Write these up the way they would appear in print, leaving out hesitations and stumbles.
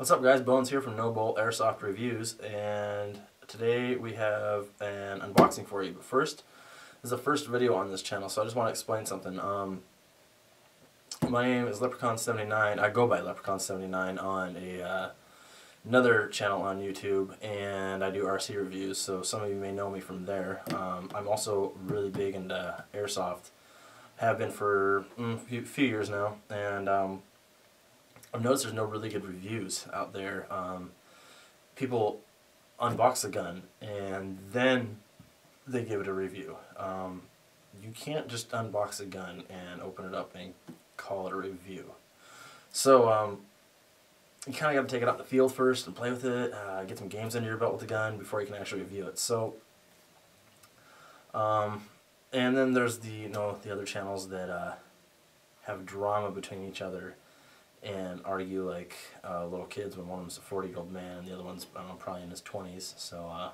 What's up guys, Bones here from No Bull Airsoft Reviews, and today we have an unboxing for you. But first, this is the first video on this channel, so I just want to explain something. My name is Leprechaun79. I go by Leprechaun79 on another channel on YouTube, and I do RC reviews, so some of you may know me from there. I'm also really big into airsoft, have been for a few years now, and I've noticed there's no really good reviews out there. People unbox a gun and then they give it a review. You can't just unbox a gun and open it up and call it a review. So you kind of got to take it out in the field first and play with it, get some games under your belt with the gun before you can actually review it. So, and then there's the other channels that have drama between each other and argue like little kids when one of them's a 40-year-old man and the other one's, I don't know, probably in his 20s. So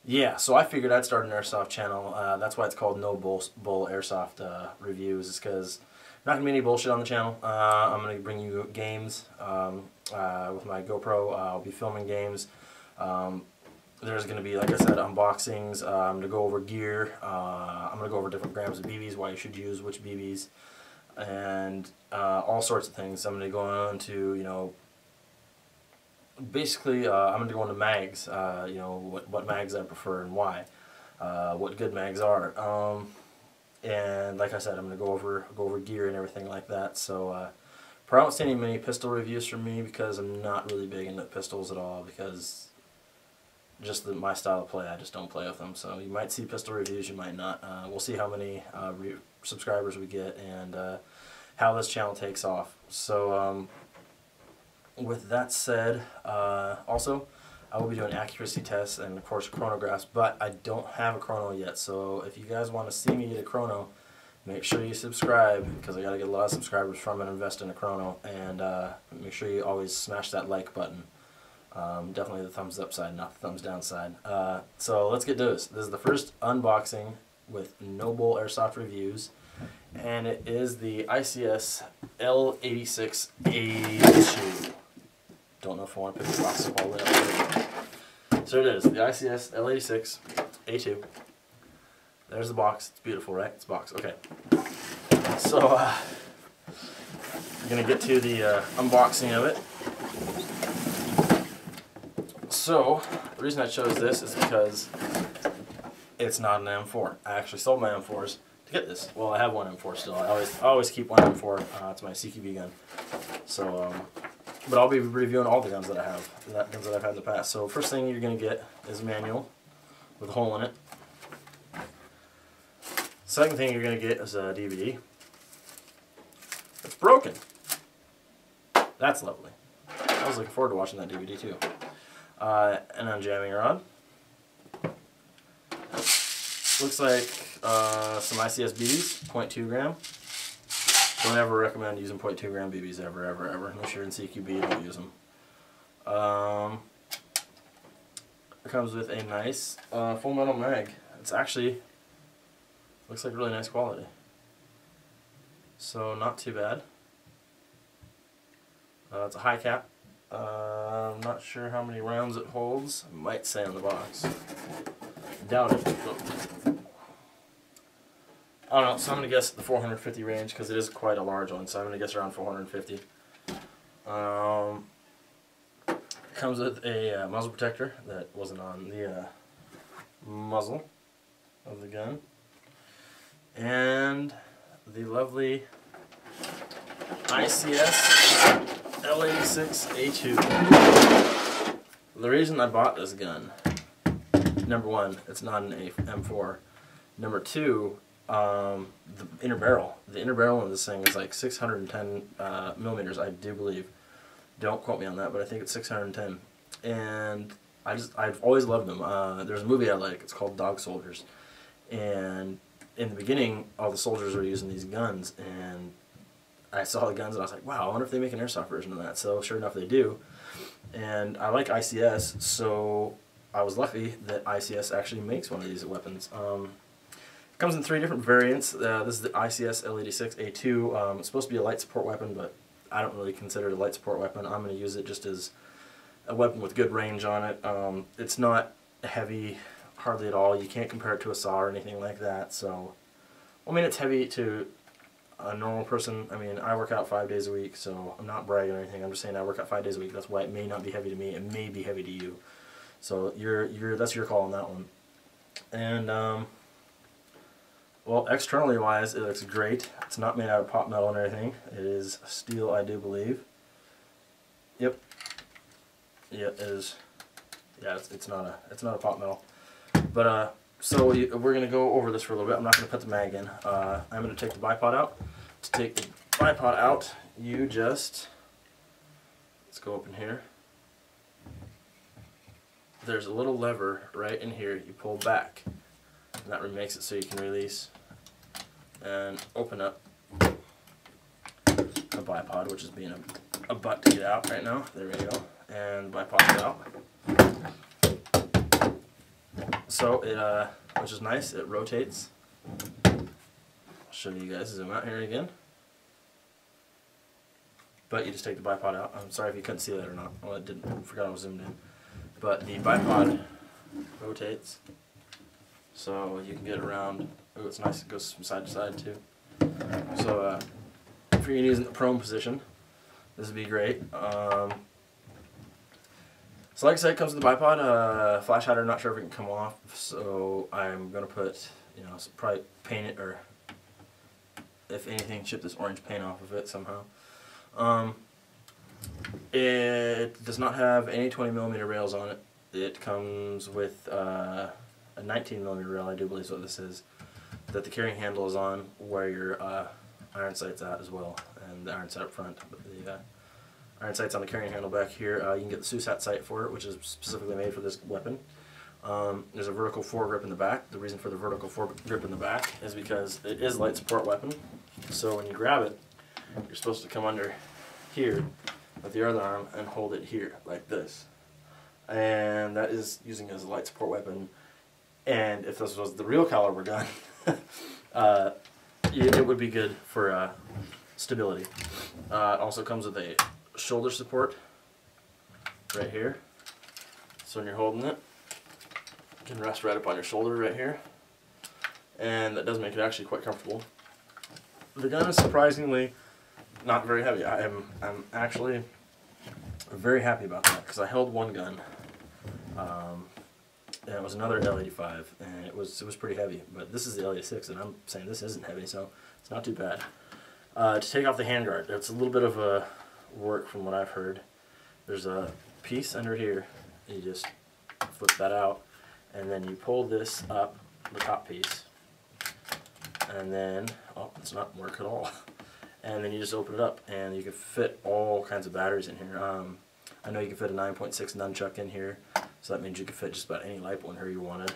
yeah, so I figured I'd start an airsoft channel. That's why it's called No Bull Airsoft Reviews, is because not going to be any bullshit on the channel. I'm going to bring you games with my GoPro. I'll be filming games. There's going to be, like I said, unboxings. I'm going to go over gear. I'm going to go over different grams of BBs, why you should use which BBs, and all sorts of things. I'm going to go into, basically I'm going to go into mags, what mags I prefer and why, what good mags are, and like I said, I'm going to go over gear and everything like that. So probably won't see any many pistol reviews from me because I'm not really big into pistols at all, because just my style of play, I just don't play with them. So you might see pistol reviews, you might not. We'll see how many subscribers we get and how this channel takes off. So with that said, also I will be doing accuracy tests and of course chronographs, but I don't have a chrono yet. So if you guys want to see me get a chrono, make sure you subscribe, because I got to get a lot of subscribers from and invest in a chrono. And make sure you always smash that like button. Definitely the thumbs up side, not the thumbs down side. So let's get to this. This is the first unboxing with No Bull Airsoft Reviews, and it is the ICS L86 A2. Don't know if I want to pick the box up all the way up. So it is, the ICS L86 A2. There's the box. It's beautiful, right? It's a box. Okay. So I'm going to get to the unboxing of it. So, the reason I chose this is because it's not an M4. I actually sold my M4s to get this. Well, I have one M4 still. I always keep one M4. It's my CQB gun. So, but I'll be reviewing all the guns that I have, guns that I've had in the past. So, first thing you're going to get is a manual with a hole in it. Second thing you're going to get is a DVD. It's broken. That's lovely. I was looking forward to watching that DVD too. And I'm jamming rod. Looks like some ICS BBs, 0.2 gram. Don't ever recommend using 0.2 gram BBs ever. Unless you're in CQB, don't use them. It comes with a nice full metal mag. It's actually, looks like really nice quality. So not too bad. It's a high cap. I'm not sure how many rounds it holds. It might say on the box. Doubt it. I don't know, so I'm going to guess the 450 range, because it is quite a large one, so I'm going to guess around 450. It comes with a muzzle protector that wasn't on the muzzle of the gun. And the lovely ICS L86 A2. The reason I bought this gun, number one, it's not an M4. Number two, the inner barrel. The inner barrel in this thing is like 610 millimeters, I do believe. Don't quote me on that, but I think it's 610. And I've always loved them. There's a movie I like. It's called Dog Soldiers. And in the beginning, all the soldiers were using these guns, and I saw the guns and I was like, wow, I wonder if they make an airsoft version of that. So sure enough they do. And I like ICS, so I was lucky that ICS actually makes one of these weapons. It comes in 3 different variants. This is the ICS L86 A2. It's supposed to be a light support weapon, but I don't really consider it a light support weapon. I'm going to use it just as a weapon with good range on it. It's not heavy hardly at all. You can't compare it to a saw or anything like that. So, I mean, it's heavy to a normal person. I mean, I work out 5 days a week, so I'm not bragging or anything. I'm just saying I work out 5 days a week. That's why it may not be heavy to me. It may be heavy to you. So that's your call on that one. And well, externally wise, it looks great. It's not made out of pot metal and everything. It is steel, I do believe. Yep. Yeah, it is. Yeah, it's not a pot metal. But so we're gonna go over this for a little bit. I'm not gonna put the mag in. I'm gonna take the bipod out. To take the bipod out, you just let's go up in here. There's a little lever right in here. You pull back, and that makes it so you can release and open up the bipod, which is being a butt to get out right now. There we go. And bipod is out. So it, which is nice, it rotates. I'll show you guys, zoom out here again. But you just take the bipod out. I'm sorry if you couldn't see that or not. Well, it didn't. I forgot I was zoomed in. But the bipod rotates, so you can get it around. Oh, it's nice. It goes from side to side too. So if you're using the prone position, this would be great. So like I said, it comes with the bipod. Flash hider, not sure if it can come off, so I'm gonna put, probably paint it, or if anything, chip this orange paint off of it somehow. It does not have any 20mm rails on it. It comes with a 19mm rail, I do believe is what this is, that the carrying handle is on, where your iron sight's at as well, and the iron sight up front. But the iron sight's on the carrying handle back here. You can get the SUSAT sight for it, which is specifically made for this weapon. There's a vertical foregrip in the back. The reason for the vertical foregrip in the back is because it is a light support weapon. So when you grab it, you're supposed to come under here with your other arm and hold it here like this. And that is using it as a light support weapon. And if this was the real caliber gun, it would be good for stability. It also comes with a shoulder support right here. So when you're holding it, you can rest right up on your shoulder right here. And that does make it actually quite comfortable. The gun is surprisingly not very heavy. I'm actually very happy about that, because I held one gun, and it was another L85, and it was pretty heavy. But this is the L86, and I'm saying this isn't heavy, so it's not too bad. To take off the handguard, it's a little bit of a work from what I've heard. There's a piece under here. You just flip that out, and then you pull this up, the top piece, and then, oh, it's not work at all. And then you just open it up, and you can fit all kinds of batteries in here. I know you can fit a 9.6 nunchuck in here, so that means you can fit just about any LiPo in here you wanted.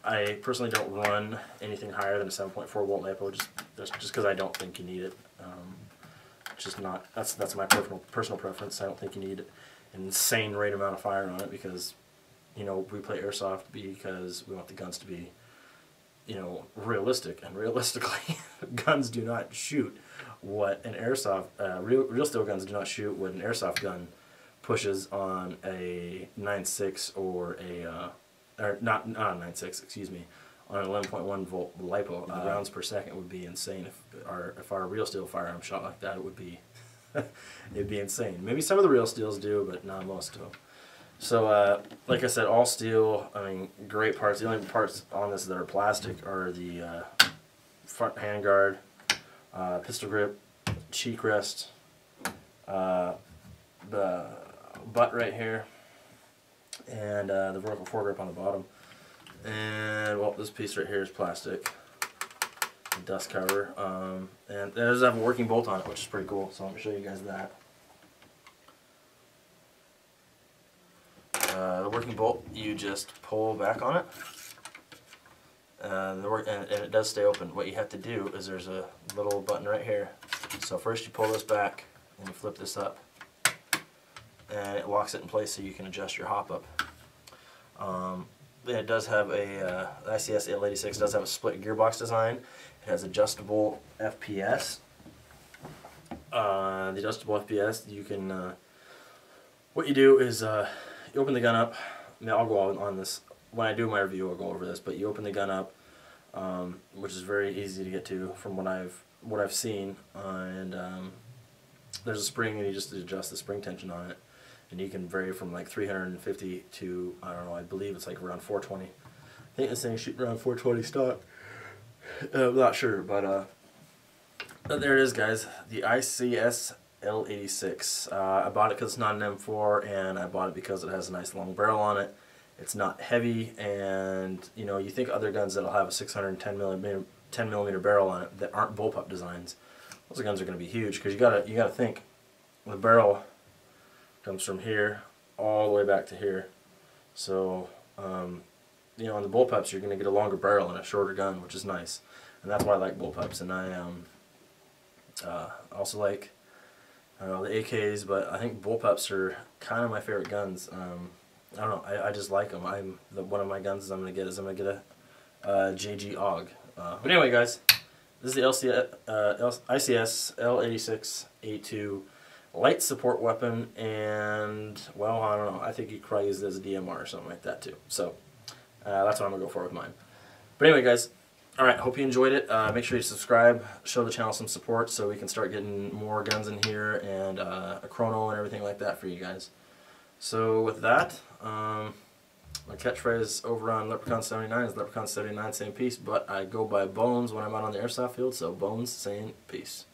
I personally don't run anything higher than a 7.4 volt LiPo, just because I don't think you need it. It's just not, that's my personal preference. I don't think you need an insane rate amount of fire on it, because, we play airsoft because we want the guns to be, realistic, and realistically, guns do not shoot what an airsoft, real steel guns do not shoot what an airsoft gun pushes on a 9.6 or a, or not a 9.6, excuse me, on an 11.1 volt LiPo. Rounds per second would be insane. If our real steel firearm shot like that, it would be, it'd be insane. Maybe some of the real steels do, but not most of them. So, like I said, all steel, I mean, great parts. The only parts on this that are plastic are the front handguard, pistol grip, cheek rest, the butt right here, and the vertical foregrip on the bottom. And, well, this piece right here is plastic, dust cover, and it does have a working bolt on it, which is pretty cool, so let me show you guys that. The working bolt, you just pull back on it, and it does stay open. What you have to do is there's a little button right here. So first you pull this back, and you flip this up, and it locks it in place so you can adjust your hop up. It does have a ICS L86 does have a split gearbox design. It has adjustable FPS, The adjustable FPS, you can, what you do is you open the gun up. I mean, I'll go on this, when I do my review I'll go over this, but you open the gun up, which is very easy to get to from what I've seen, and there's a spring and you just adjust the spring tension on it, and you can vary from like 350 to, I don't know, I believe it's like around 420. I think this thing's shooting around 420 stock. I'm not sure, but there it is, guys. The ICS L86. I bought it because it's not an M4, and I bought it because it has a nice long barrel on it. It's not heavy, and you know, you think other guns that'll have a 610 millimeter barrel on it that aren't bullpup designs, those guns are going to be huge, because you gotta think the barrel comes from here all the way back to here. So you know, on the bullpups you're going to get a longer barrel and a shorter gun, which is nice, and that's why I like bullpups. And I also like, I don't know, the AKs, but I think bullpups are kind of my favorite guns. I don't know, I just like them. One of my guns I'm going to get a JG AUG. But anyway, guys, this is the ICS L86 A2 light support weapon, and well, I don't know, I think you could probably use it as a DMR or something like that too. So that's what I'm going to go for with mine. But anyway, guys, alright, hope you enjoyed it. Make sure you subscribe, show the channel some support so we can start getting more guns in here, and a chrono and everything like that for you guys. So with that, my catchphrase over on Leprechaun 79 is Leprechaun 79 saying peace, but I go by Bones when I'm out on the airsoft field, so Bones saying peace.